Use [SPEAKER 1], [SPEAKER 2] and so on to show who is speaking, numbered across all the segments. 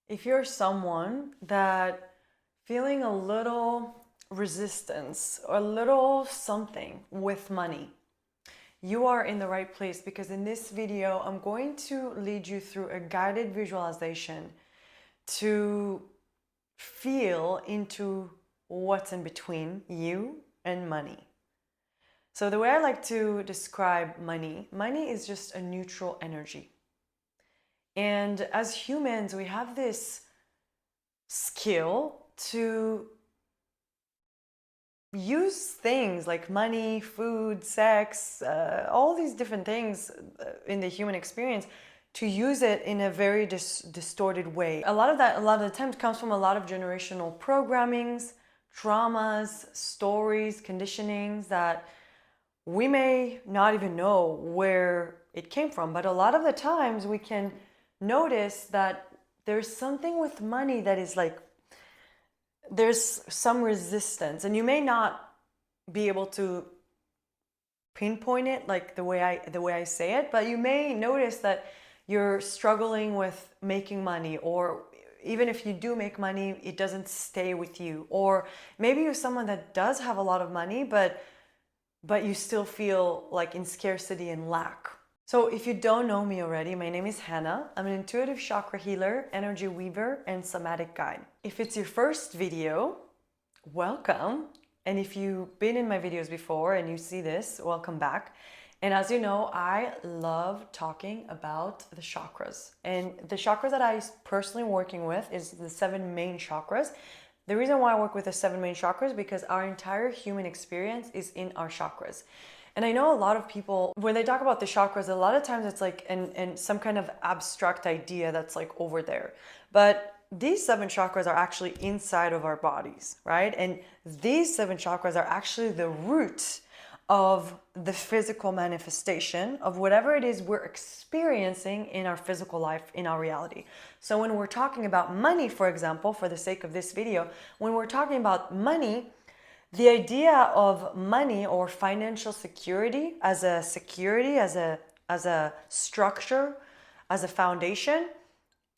[SPEAKER 1] If you're someone that feeling a little resistance or a little something with money, you are in the right place, because in this video, I'm going to lead you through a guided visualization to feel into what's in between you and money. So the way I like to describe money is just a neutral energy. And as humans, we have this skill to use things like money, food, sex, all these different things in the human experience, to use it in a very distorted way. A lot of the times comes from a lot of generational programmings, traumas, stories, conditionings that we may not even know where it came from. But a lot of the times we can notice that there's something with money that is like, there's some resistance, and you may not be able to pinpoint it like the way I say it, but you may notice that you're struggling with making money, or even if you do make money, it doesn't stay with you. Or maybe you're someone that does have a lot of money, but you still feel like in scarcity and lack. So if you don't know me already, my name is Hannah. I'm an intuitive chakra healer, energy weaver, and somatic guide. If it's your first video, welcome. And if you've been in my videos before and you see this, welcome back. And as you know, I love talking about the chakras. And the chakras that I personally working with is the 7 main chakras. The reason why I work with the 7 main chakras is because our entire human experience is in our chakras. And I know a lot of people, when they talk about the chakras, a lot of times it's like and some kind of abstract idea that's like over there. But these 7 chakras are actually inside of our bodies, right? And these 7 chakras are actually the root of the physical manifestation of whatever it is we're experiencing in our physical life, in our reality. So when we're talking about money, for example, for the sake of this video, when we're talking about money, the idea of money or financial security, as a structure, as a foundation,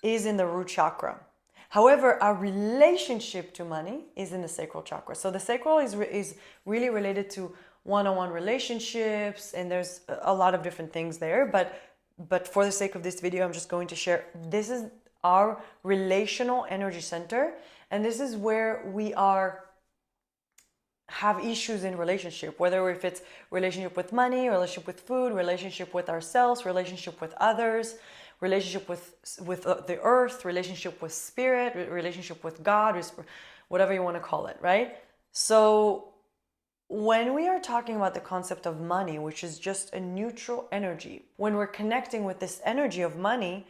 [SPEAKER 1] is in the root chakra. However, our relationship to money is in the sacral chakra. So the sacral is really related to one-on-one relationships, and there's a lot of different things there. But for the sake of this video, I'm just going to share, this is our relational energy center, and this is where we have issues in relationship, whether if it's relationship with money, relationship with food, relationship with ourselves, relationship with others, relationship with the earth, relationship with spirit, relationship with God, whatever you want to call it, right? So when we are talking about the concept of money, which is just a neutral energy, when we're connecting with this energy of money,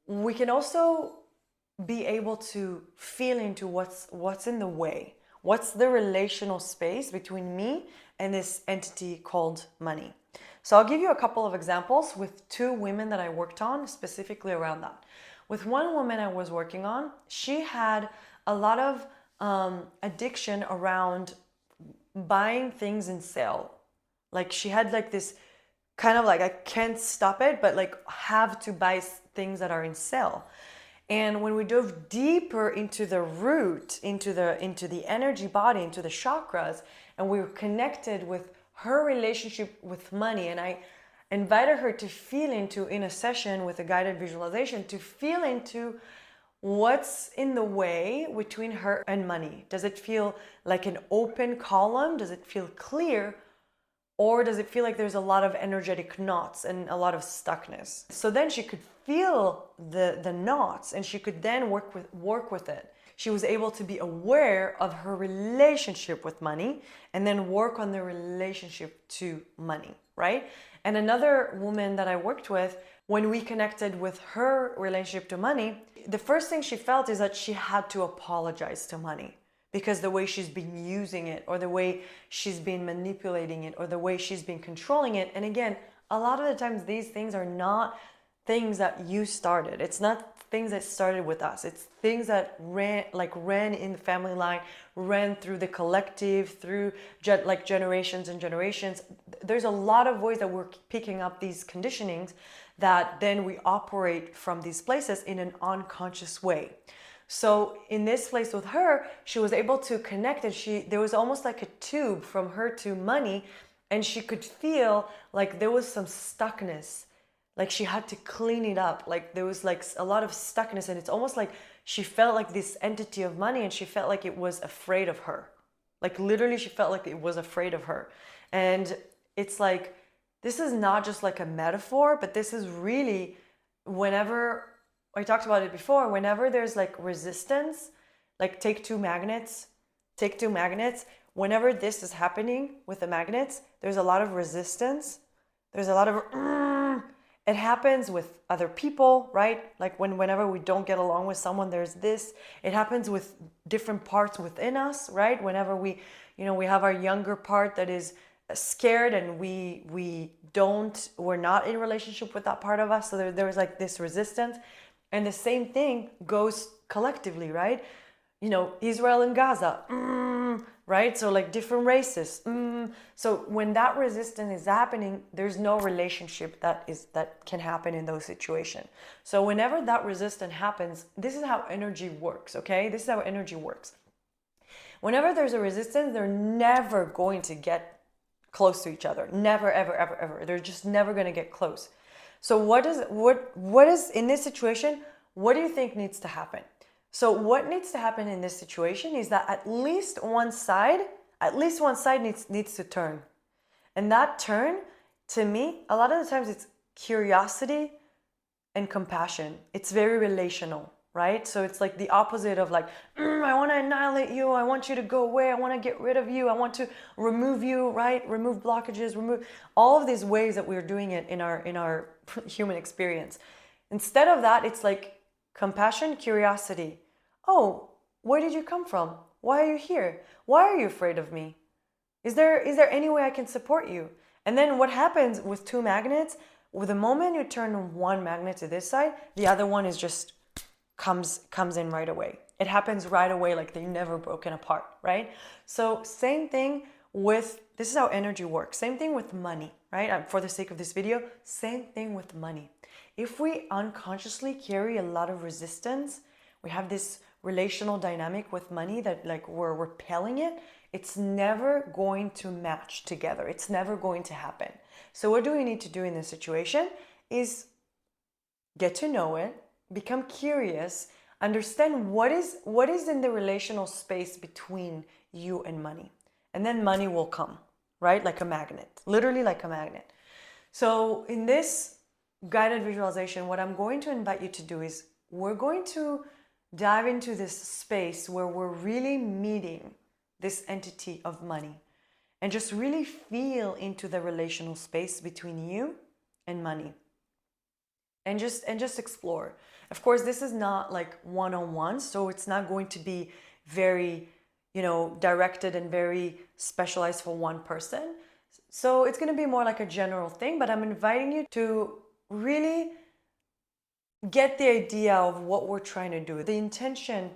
[SPEAKER 1] we can also be able to feel into what's in the way. What's the relational space between me and this entity called money? So I'll give you a couple of examples with 2 women that I worked on specifically around that. With one woman I was working on, she had a lot of addiction around buying things in sale. Like she had like this kind of like, I can't stop it, but like have to buy things that are in sale. And when we dove deeper into the root, into the energy body, into the chakras, and we were connected with her relationship with money, and I invited her to feel into, in a session with a guided visualization, to feel into what's in the way between her and money. Does it feel like an open column? Does it feel clear? Or does it feel like there's a lot of energetic knots and a lot of stuckness? So then she could feel the knots, and she could then work with it. She was able to be aware of her relationship with money and then work on the relationship to money, right? And another woman that I worked with, when we connected with her relationship to money, the first thing she felt is that she had to apologize to money, because the way she's been using it, or the way she's been manipulating it, or the way she's been controlling it. And again, a lot of the times these things are not things that you started. It's not things that started with us. It's things that ran in the family line, ran through the collective, through generations and generations. There's a lot of ways that we're picking up these conditionings that then we operate from these places in an unconscious way. So in this place with her, she was able to connect, and there was almost like a tube from her to money, and she could feel like there was some stuckness, like she had to clean it up, like there was like a lot of stuckness, and it's almost like she felt like this entity of money, and she felt like it was afraid of her. Like literally she felt like it was afraid of her. And it's like, this is not just like a metaphor, but this is really, whenever, I talked about it before, whenever there's like resistance, like take two magnets, whenever this is happening with the magnets, there's a lot of resistance. There's a lot of, it happens with other people, right? Like whenever we don't get along with someone, there's this. It happens with different parts within us, right? Whenever we have our younger part that is scared, and we're not in relationship with that part of us. So there was like this resistance. And the same thing goes collectively, right? Israel and Gaza, right? So like different races. So when that resistance is happening, there's no relationship that can happen in those situations. So whenever that resistance happens, this is how energy works, okay? This is how energy works. Whenever there's a resistance, they're never going to get close to each other. Never, ever, ever, ever. They're just never going to get close. So what is in this situation, what do you think needs to happen? So what needs to happen in this situation is that at least one side needs to turn. And that turn, to me, a lot of the times it's curiosity and compassion. It's very relational, right? So it's like the opposite of like, I want to annihilate you, I want you to go away, I want to get rid of you, I want to remove you, right? Remove blockages, remove all of these ways that we're doing it in our human experience. Instead of that, it's like compassion, curiosity. Oh, where did you come from? Why are you here? Why are you afraid of me? Is there any way I can support you? And then what happens with two magnets, with the moment you turn one magnet to this side, the other one is just comes in right away. It happens right away, like they're never broken apart, right? So same thing with, this is how energy works. Same thing with money, right? For the sake of this video, same thing with money. If we unconsciously carry a lot of resistance, we have this relational dynamic with money that like we're repelling it, it's never going to match together. It's never going to happen. So what do we need to do in this situation is get to know it, become curious, understand what is in the relational space between you and money. And then money will come, right? Like a magnet, literally like a magnet. So in this guided visualization, what I'm going to invite you to do is we're going to dive into this space where we're really meeting this entity of money and just really feel into the relational space between you and money. And just explore. Of course, this is not like one-on-one, so it's not going to be very, directed and very specialized for one person. So it's going to be more like a general thing, but I'm inviting you to really get the idea of what we're trying to do. The intention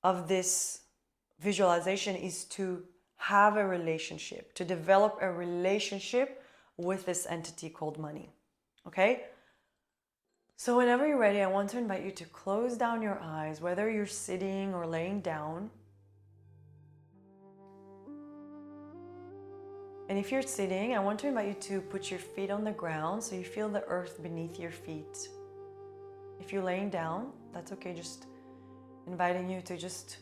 [SPEAKER 1] of this visualization is to have a relationship, to develop a relationship with this entity called money. Okay? So whenever you're ready, I want to invite you to close down your eyes, whether you're sitting or laying down. And if you're sitting, I want to invite you to put your feet on the ground so you feel the earth beneath your feet. If you're laying down, that's okay. Just inviting you to just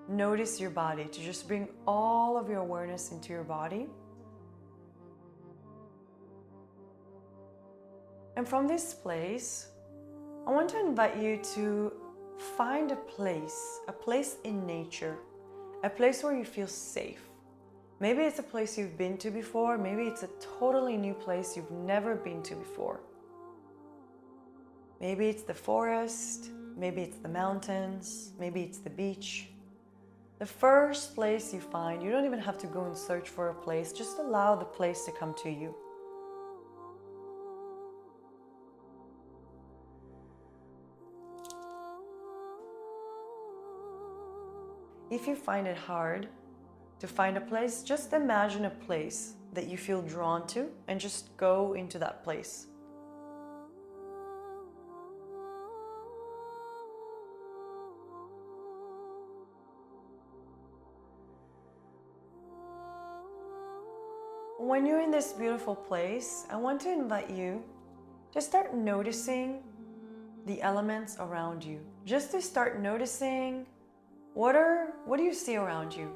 [SPEAKER 1] notice your body, to just bring all of your awareness into your body. And from this place, I want to invite you to find a place in nature, a place where you feel safe. Maybe it's a place you've been to before, maybe it's a totally new place you've never been to before. Maybe it's the forest, maybe it's the mountains, maybe it's the beach. The first place you find, you don't even have to go and search for a place, just allow the place to come to you. If you find it hard to find a place, just imagine a place that you feel drawn to and just go into that place. When you're in this beautiful place, I want to invite you to start noticing the elements around you. Just to start noticing what do you see around you?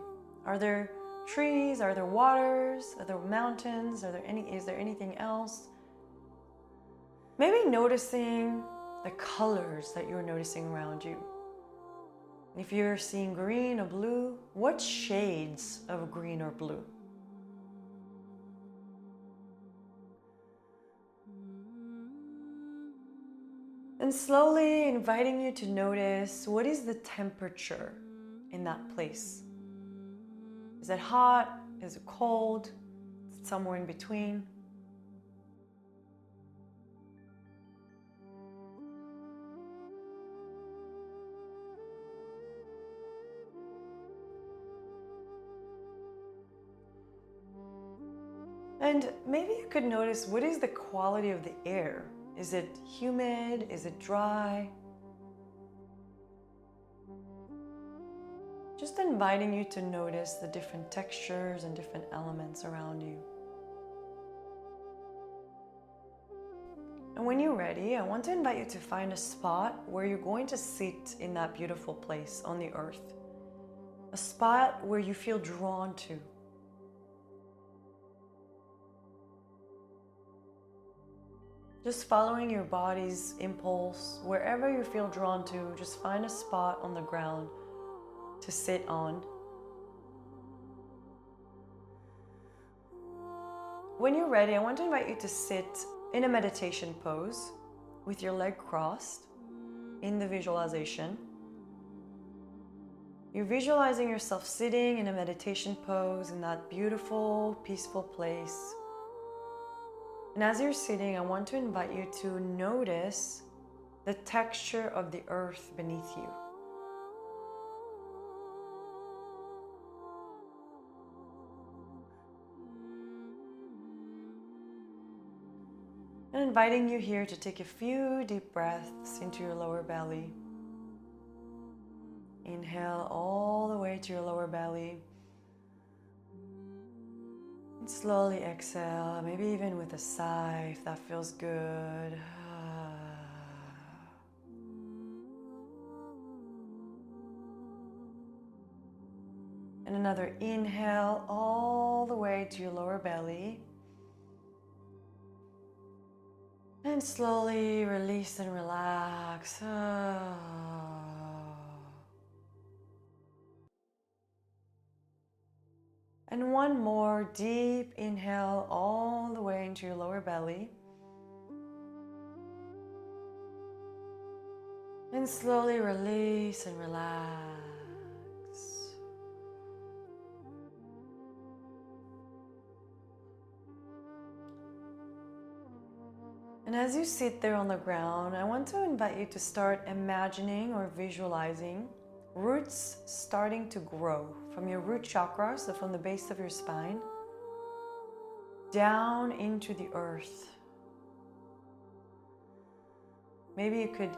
[SPEAKER 1] Are there trees? Are there waters? Are there mountains? Is there anything else? Maybe noticing the colors that you're noticing around you. If you're seeing green or blue, what shades of green or blue? And slowly inviting you to notice, what is the temperature in that place? Is it hot? Is it cold? Is it somewhere in between? And maybe you could notice, what is the quality of the air? Is it humid? Is it dry? Just inviting you to notice the different textures and different elements around you. And when you're ready, I want to invite you to find a spot where you're going to sit in that beautiful place on the earth. A spot where you feel drawn to. Just following your body's impulse, wherever you feel drawn to, just find a spot on the ground to sit on. When you're ready, I want to invite you to sit in a meditation pose with your leg crossed in the visualization. You're visualizing yourself sitting in a meditation pose in that beautiful, peaceful place. And as you're sitting, I want to invite you to notice the texture of the earth beneath you. And inviting you here to take a few deep breaths into your lower belly. Inhale all the way to your lower belly. And slowly exhale, maybe even with a sigh if that feels good. And another inhale all the way to your lower belly. And slowly release and relax. And one more deep inhale all the way into your lower belly. And slowly release and relax. And as you sit there on the ground, I want to invite you to start imagining or visualizing roots starting to grow from your root chakra, so from the base of your spine, down into the earth. Maybe you could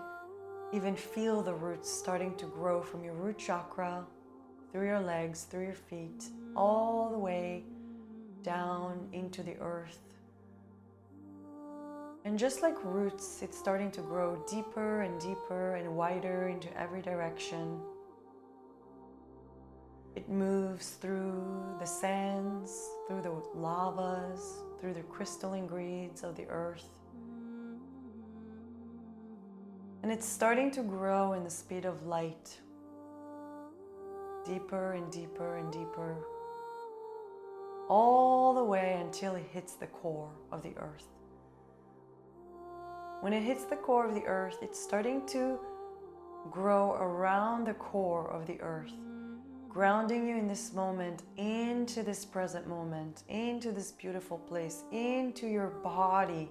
[SPEAKER 1] even feel the roots starting to grow from your root chakra, through your legs, through your feet, all the way down into the earth. And just like roots, it's starting to grow deeper and wider into every direction. It moves through the sands, through the lavas, through the crystalline grids of the earth. And it's starting to grow in the speed of light, deeper and deeper and deeper, all the way until it hits the core of the earth. When it hits the core of the earth, it's starting to grow around the core of the earth, grounding you in this moment, into this present moment, into this beautiful place, into your body.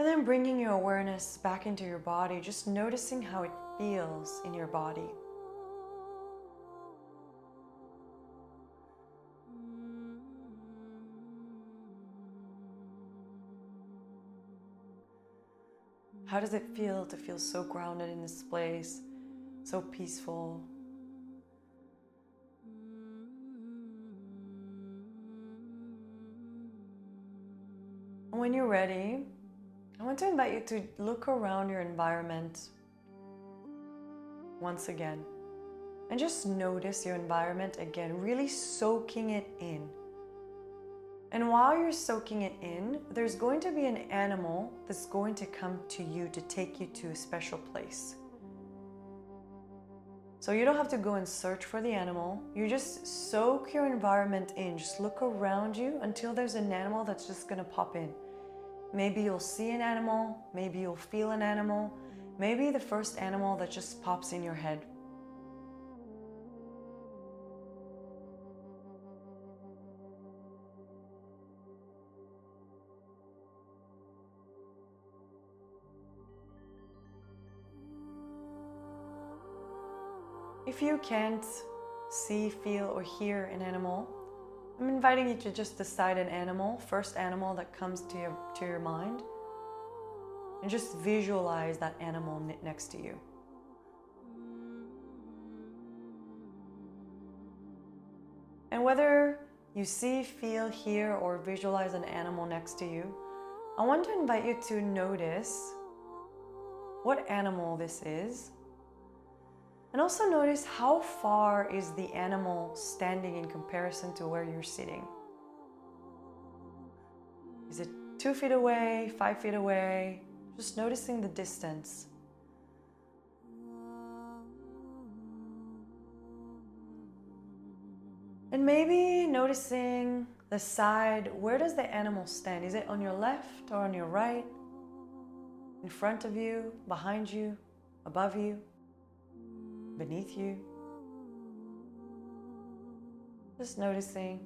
[SPEAKER 1] And then bringing your awareness back into your body, just noticing how it feels in your body. How does it feel to feel so grounded in this place, so peaceful? And when you're ready, I want to invite you to look around your environment once again. And just notice your environment again, really soaking it in. And while you're soaking it in, there's going to be an animal that's going to come to you to take you to a special place. So you don't have to go and search for the animal. You just soak your environment in. Just look around you until there's an animal that's just going to pop in. Maybe you'll see an animal, maybe you'll feel an animal, maybe the first animal that just pops in your head. If you can't see, feel, or hear an animal, I'm inviting you to just decide an animal, first animal that comes to your mind, and just visualize that animal next to you. And whether you see, feel, hear, or visualize an animal next to you, I want to invite you to notice what animal this is. And also notice how far is the animal standing in comparison to where you're sitting. Is it 2 feet away, 5 feet away? Just noticing the distance. And maybe noticing the side, where does the animal stand? Is it on your left or on your right? In front of you, behind you, above you? Beneath you? Just noticing.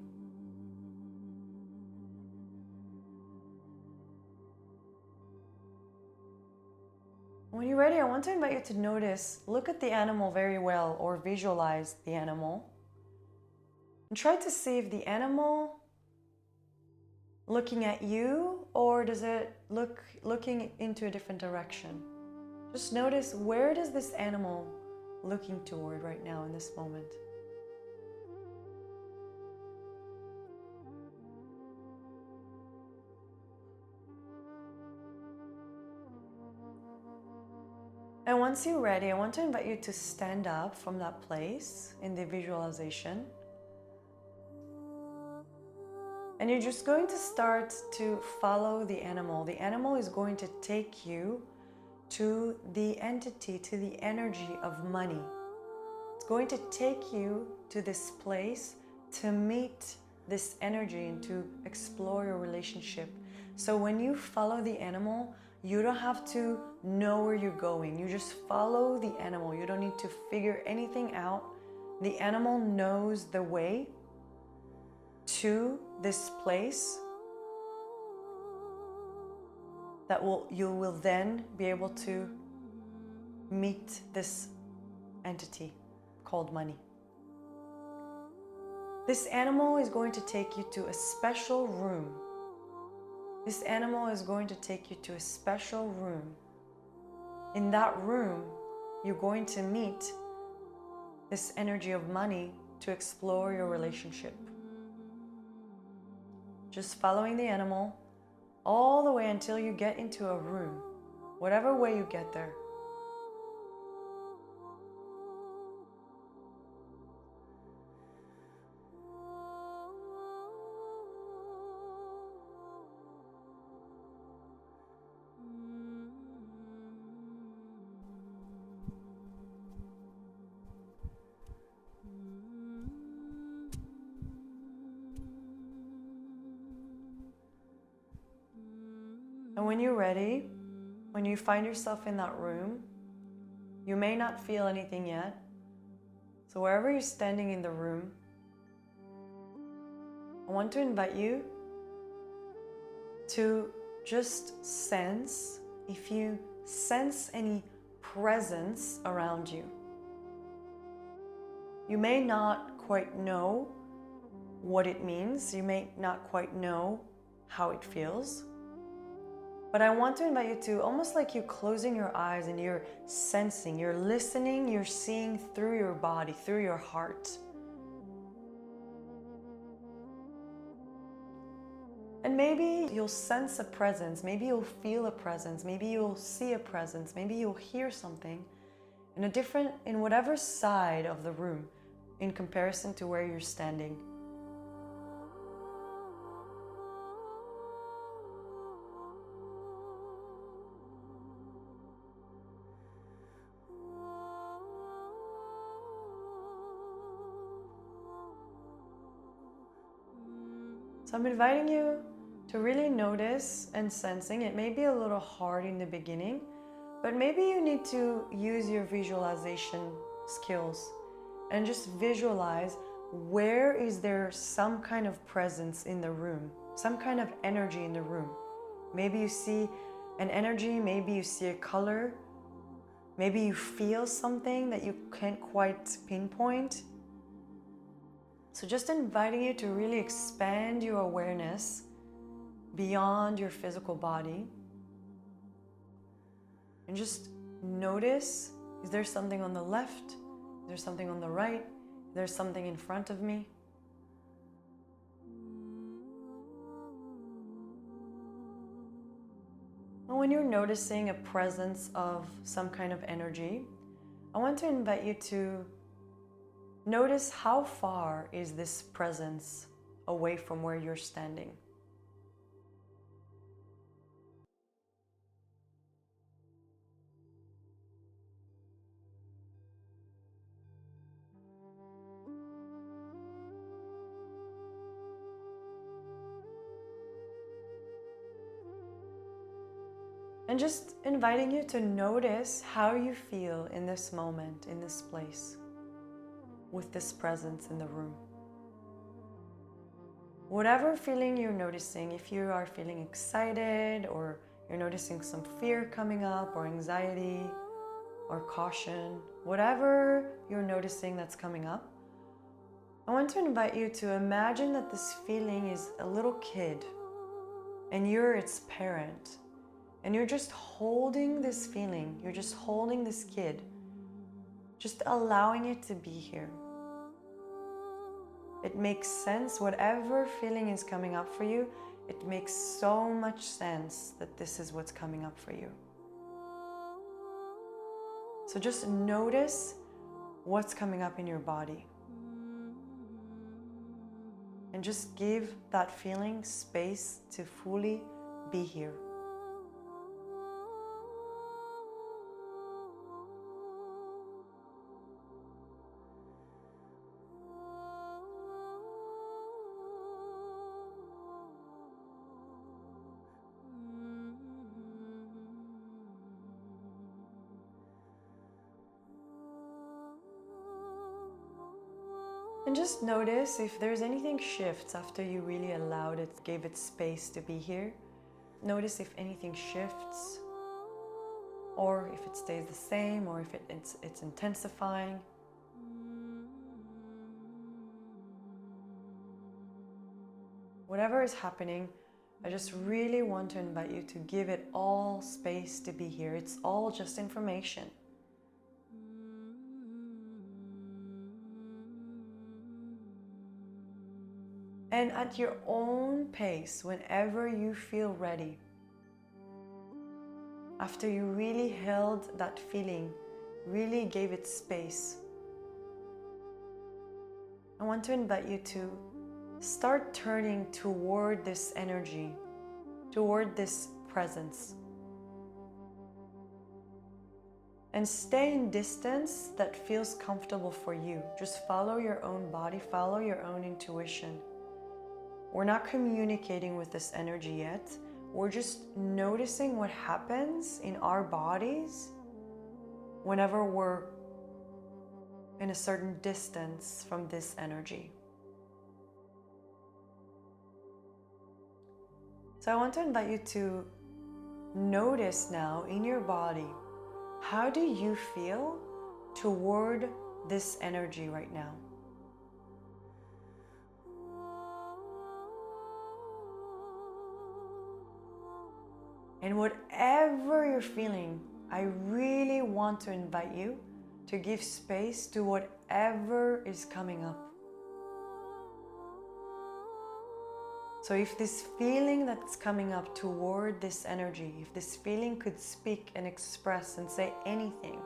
[SPEAKER 1] When you're ready, I want to invite you to notice, look at the animal very well or visualize the animal. And try to see if the animal looking at you, or does it looking into a different direction? Just notice, where does this animal looking toward right now in this moment? And once you're ready, I want to invite you to stand up from that place in the visualization. And you're just going to start to follow the animal. The animal is going to take you to the entity, to the energy of money. It's going to take you to this place to meet this energy and to explore your relationship. So when you follow the animal, you don't have to know where you're going. You just follow the animal. You don't need to figure anything out. The animal knows the way to this place that you will then be able to meet this entity called money. This animal is going to take you to a special room. This animal is going to take you to a special room. In that room, you're going to meet this energy of money to explore your relationship. Just following the animal all the way until you get into a room, whatever way you get there. And when you're ready, when you find yourself in that room, you may not feel anything yet. So wherever you're standing in the room, I want to invite you to just sense if you sense any presence around you. You may not quite know what it means, you may not quite know how it feels, but I want to invite you to, almost like you closing your eyes and you're sensing, you're listening, you're seeing through your body, through your heart. And maybe you'll sense a presence, maybe you'll feel a presence, maybe you'll see a presence, maybe you'll hear something in whatever side of the room in comparison to where you're standing. So I'm inviting you to really notice and sensing. It may be a little hard in the beginning, but maybe you need to use your visualization skills and just visualize, where is there some kind of presence in the room, some kind of energy in the room. Maybe you see an energy, maybe you see a color, maybe you feel something that you can't quite pinpoint. So just inviting you to really expand your awareness beyond your physical body and just notice, is there something on the left? Is there something on the right? Is there something in front of me? And when you're noticing a presence of some kind of energy, I want to invite you to notice how far is this presence away from where you're standing. And just inviting you to notice how you feel in this moment, in this place, with this presence in the room. Whatever feeling you're noticing, if you are feeling excited or you're noticing some fear coming up or anxiety or caution, whatever you're noticing that's coming up, I want to invite you to imagine that this feeling is a little kid and you're its parent. And you're just holding this feeling, you're just holding this kid, just allowing it to be here. It makes sense, whatever feeling is coming up for you, it makes so much sense that this is what's coming up for you. So just notice what's coming up in your body. And just give that feeling space to fully be here. And just notice if there's anything shifts after you really allowed it, gave it space to be here. Notice if anything shifts, or if it stays the same, or if it's intensifying. Whatever is happening, I just really want to invite you to give it all space to be here. It's all just information. And at your own pace, whenever you feel ready, after you really held that feeling, really gave it space, I want to invite you to start turning toward this energy, toward this presence. And stay in distance that feels comfortable for you. Just follow your own body, follow your own intuition. We're not communicating with this energy yet. We're just noticing what happens in our bodies whenever we're in a certain distance from this energy. So I want to invite you to notice now in your body, how do you feel toward this energy right now? And whatever you're feeling, I really want to invite you to give space to whatever is coming up. So if this feeling that's coming up toward this energy, if this feeling could speak and express and say anything,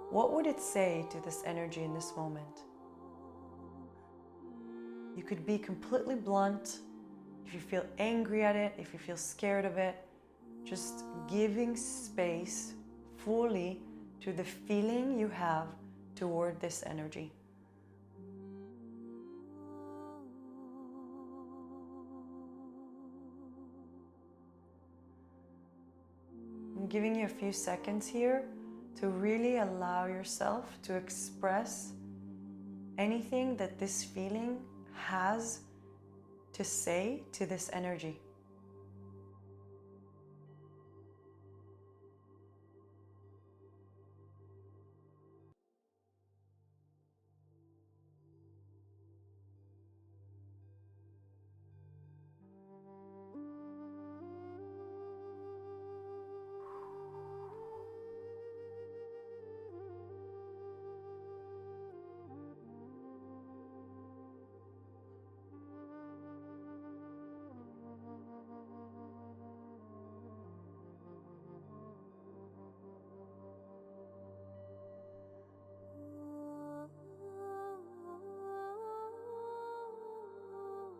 [SPEAKER 1] what would it say to this energy in this moment? You could be completely blunt. If you feel angry at it, if you feel scared of it, just giving space fully to the feeling you have toward this energy. I'm giving you a few seconds here to really allow yourself to express anything that this feeling has to say to this energy.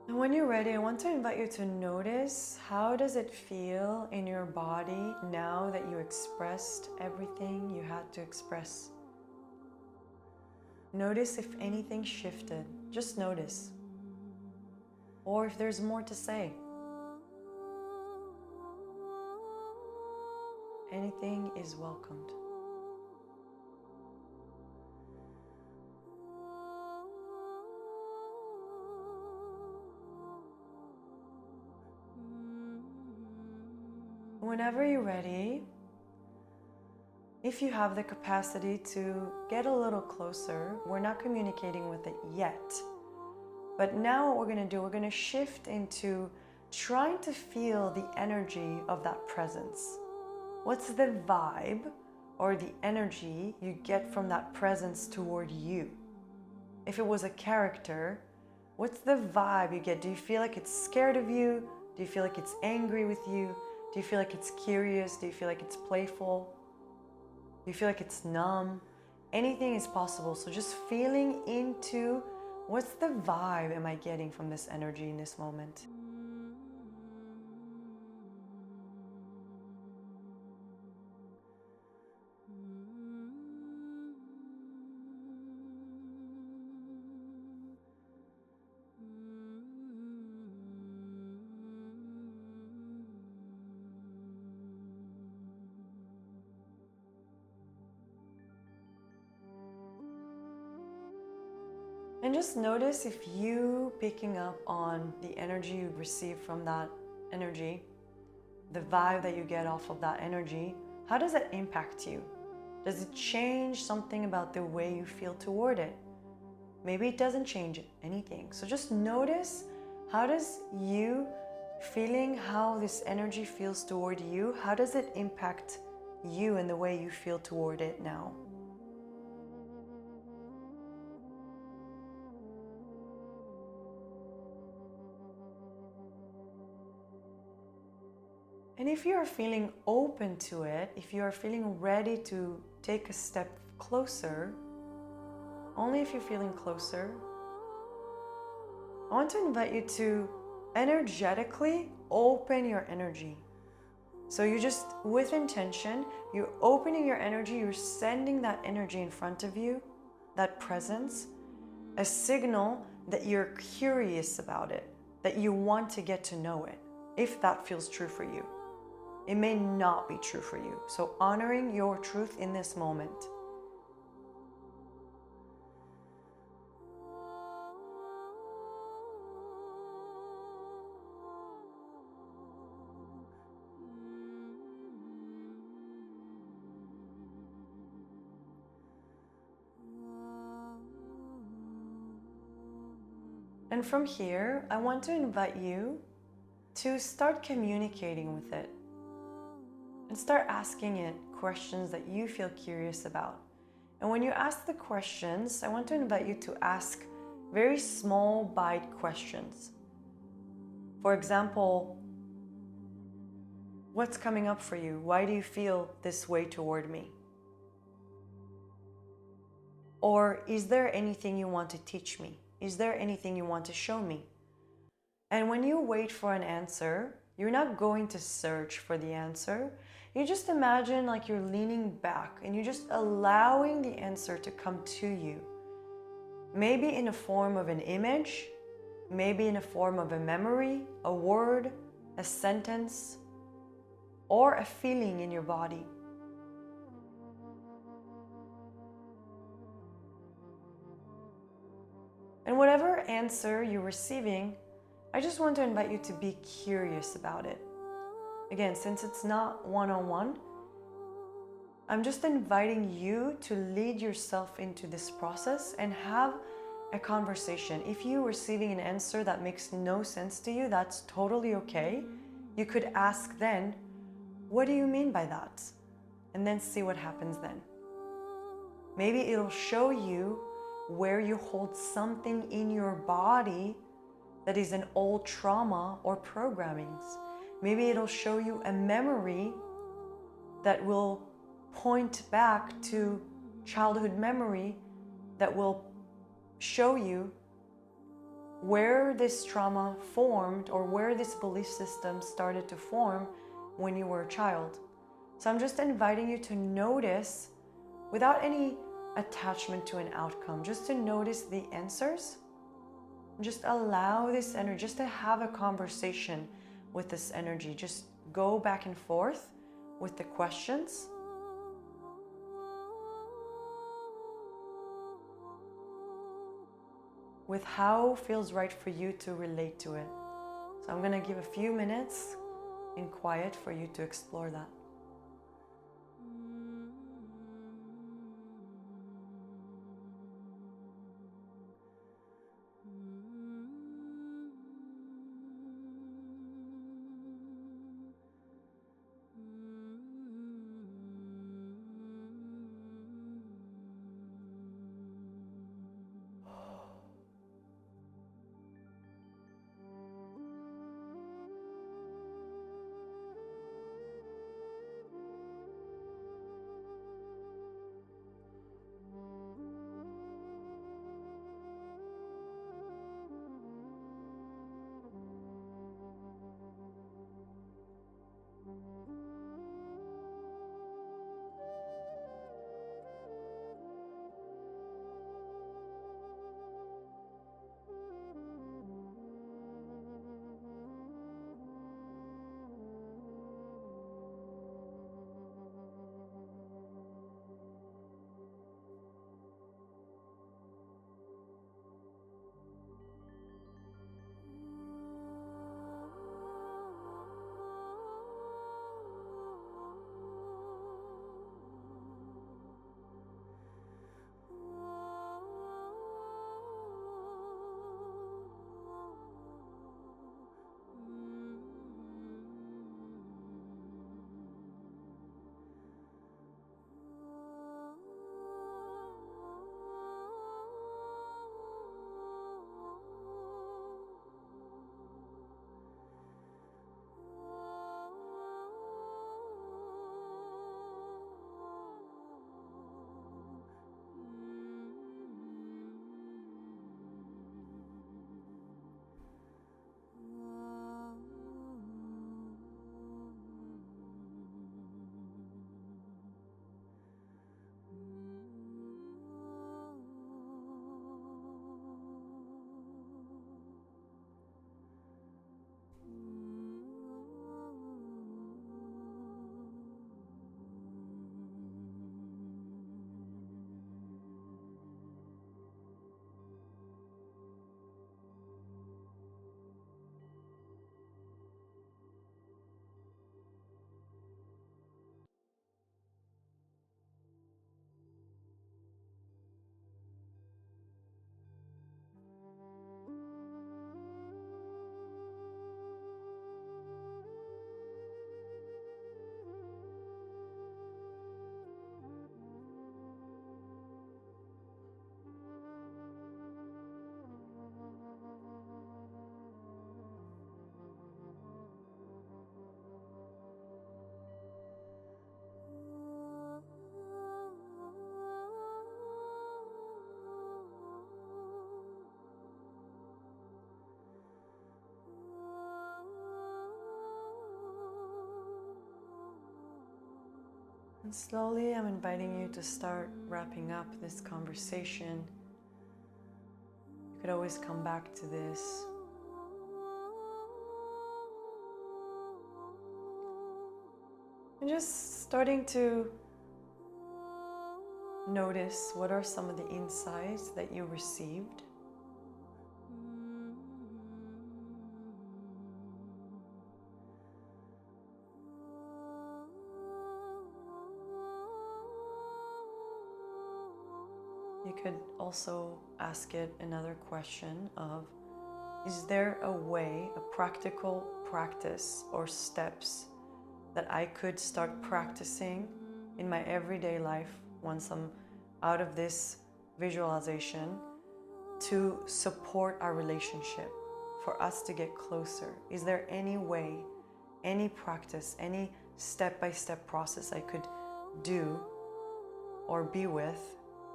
[SPEAKER 1] And when you're ready, I want to invite you to notice, how does it feel in your body now that you expressed everything you had to express? Notice if anything shifted. Just notice. Or if there's more to say. Anything is welcomed. Whenever you're ready, if you have the capacity to get a little closer, we're not communicating with it yet. But now what we're going to do, we're going to shift into trying to feel the energy of that presence. What's the vibe or the energy you get from that presence toward you? If it was a character, what's the vibe you get? Do you feel like it's scared of you? Do you feel like it's angry with you? Do you feel like it's curious? Do you feel like it's playful? Do you feel like it's numb? Anything is possible. So just feeling into, what's the vibe am I getting from this energy in this moment? And just notice if you picking up on the energy you receive from that energy, the vibe that you get off of that energy, how does it impact you? Does it change something about the way you feel toward it? Maybe it doesn't change anything. So just notice, how does you feeling how this energy feels toward you, how does it impact you and the way you feel toward it now? And if you are feeling open to it, if you are feeling ready to take a step closer, only if you're feeling closer, I want to invite you to energetically open your energy. So you just, with intention, you're opening your energy, you're sending that energy in front of you, that presence, a signal that you're curious about it, that you want to get to know it, if that feels true for you. It may not be true for you. So honoring your truth in this moment. And from here, I want to invite you to start communicating with it and start asking it questions that you feel curious about. And when you ask the questions, I want to invite you to ask very small bite questions. For example, what's coming up for you? Why do you feel this way toward me? Or is there anything you want to teach me? Is there anything you want to show me? And when you wait for an answer, you're not going to search for the answer. You just imagine like you're leaning back and you're just allowing the answer to come to you. Maybe in a form of an image, maybe in a form of a memory, a word, a sentence, or a feeling in your body. And whatever answer you're receiving, I just want to invite you to be curious about it. Again, since it's not one-on-one, I'm just inviting you to lead yourself into this process and have a conversation. If you're receiving an answer that makes no sense to you, that's totally okay. You could ask then, what do you mean by that? And then see what happens then. Maybe it'll show you where you hold something in your body that is an old trauma or programmings. Maybe it'll show you a memory that will point back to childhood memory that will show you where this trauma formed or where this belief system started to form when you were a child. So I'm just inviting you to notice without any attachment to an outcome, just to notice the answers. Just allow this energy, just to have a conversation with this energy. Just go back and forth with the questions. With how feels right for you to relate to it. So I'm going to give a few minutes in quiet for you to explore that. And slowly I'm inviting you to start wrapping up this conversation. You could always come back to this. And just starting to notice what are some of the insights that you received. You could also ask it another question of, is there a way, a practical practice or steps that I could start practicing in my everyday life once I'm out of this visualization to support our relationship, for us to get closer? Is there any way, any practice, any step-by-step process I could do or be with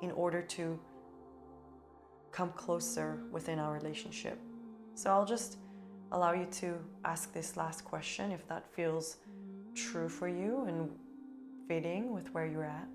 [SPEAKER 1] in order to come closer within our relationship? So I'll just allow you to ask this last question if that feels true for you and fitting with where you're at.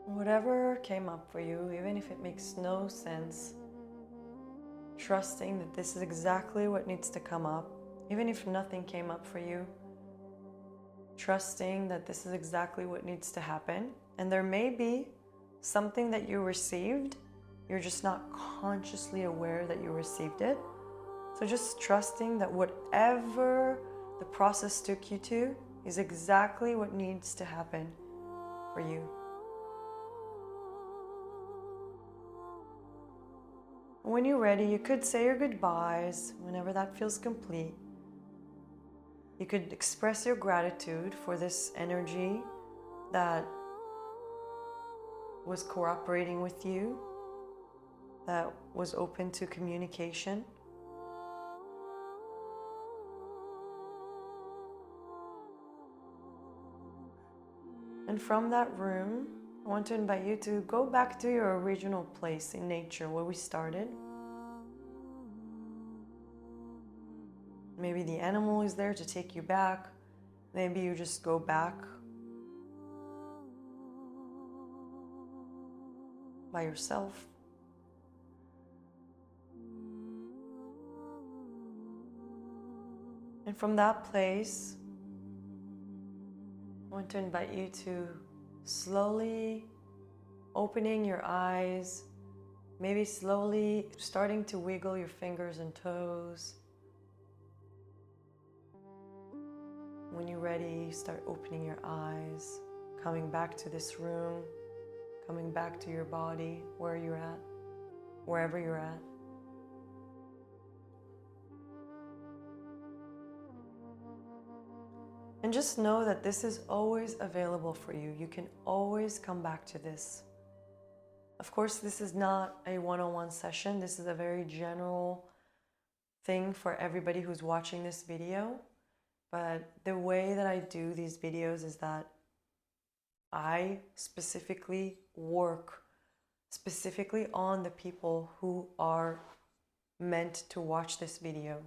[SPEAKER 1] Whatever came up for you, even if it makes no sense, trusting that this is exactly what needs to come up, even if nothing came up for you, trusting that this is exactly what needs to happen. And there may be something that you received, you're just not consciously aware that you received it. So just trusting that whatever the process took you to is exactly what needs to happen for you. When you're ready, you could say your goodbyes whenever that feels complete. You could express your gratitude for this energy that was cooperating with you, that was open to communication. And from that room, I want to invite you to go back to your original place in nature where we started. Maybe the animal is there to take you back. Maybe you just go back by yourself. And from that place, I want to invite you to slowly opening your eyes, maybe slowly starting to wiggle your fingers and toes. When you're ready, start opening your eyes, coming back to this room, coming back to your body, where you're at, wherever you're at. And just know that this is always available for you. You can always come back to this. Of course, this is not a one-on-one session. This is a very general thing for everybody who's watching this video. But the way that I do these videos is that I specifically work specifically on the people who are meant to watch this video.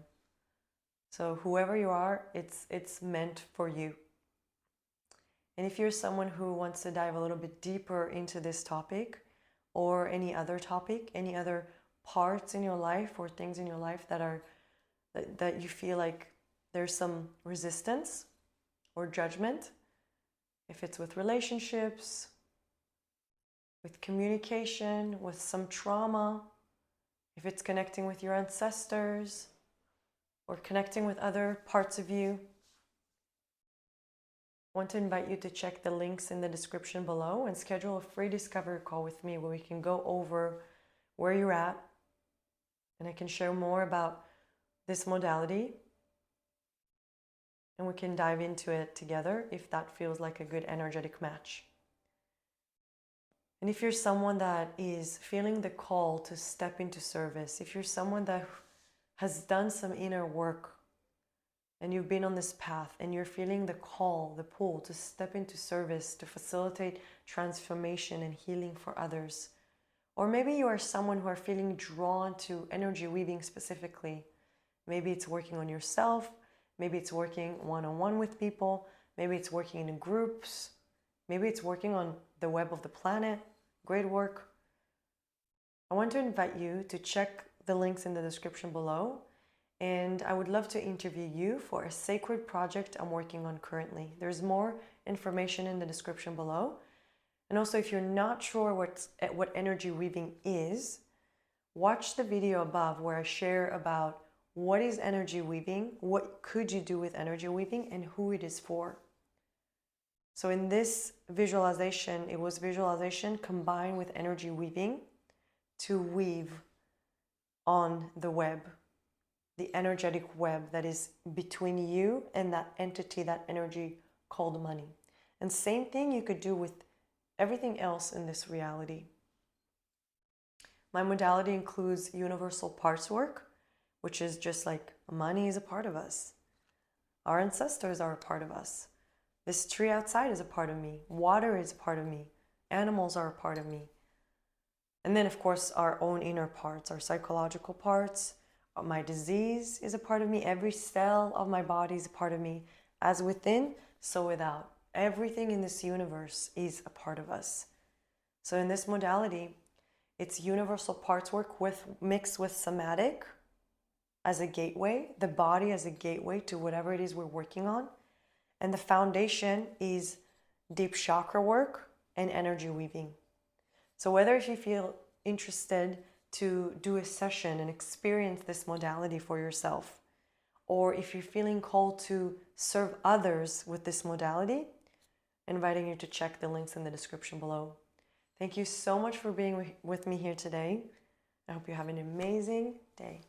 [SPEAKER 1] So whoever you are, it's meant for you. And if you're someone who wants to dive a little bit deeper into this topic or any other topic, any other parts in your life or things in your life that you feel like there's some resistance or judgment, if it's with relationships, with communication, with some trauma, if it's connecting with your ancestors or connecting with other parts of you, I want to invite you to check the links in the description below and schedule a free discovery call with me where we can go over where you're at, and I can share more about this modality, and we can dive into it together if that feels like a good energetic match. And if you're someone that is feeling the call to step into service, if you're someone that has done some inner work and you've been on this path and you're feeling the call, the pull to step into service, to facilitate transformation and healing for others, or maybe you are someone who are feeling drawn to energy weaving specifically. Maybe it's working on yourself, maybe it's working one-on-one with people, maybe it's working in groups, maybe it's working on the web of the planet. Great work. I want to invite you to check the links in the description below, and I would love to interview you for a sacred project I'm working on currently. There's more information in the description below. And also, if you're not sure what energy weaving is, watch the video above where I share about what is energy weaving, what could you do with energy weaving, and who it is for. So in this visualization, it was visualization combined with energy weaving to weave on the web, the energetic web that is between you and that entity, that energy called money. And same thing you could do with everything else in this reality. My modality includes universal parts work, which is just like money is a part of us. Our ancestors are a part of us. This tree outside is a part of me. Water is a part of me. Animals are a part of me. And then, of course, our own inner parts, our psychological parts. My disease is a part of me. Every cell of my body is a part of me. As within, so without. Everything in this universe is a part of us. So in this modality, it's universal parts work mixed with somatic as a gateway, the body as a gateway to whatever it is we're working on. And the foundation is deep chakra work and energy weaving. So whether if you feel interested to do a session and experience this modality for yourself, or if you're feeling called to serve others with this modality, inviting you to check the links in the description below. Thank you so much for being with me here today. I hope you have an amazing day.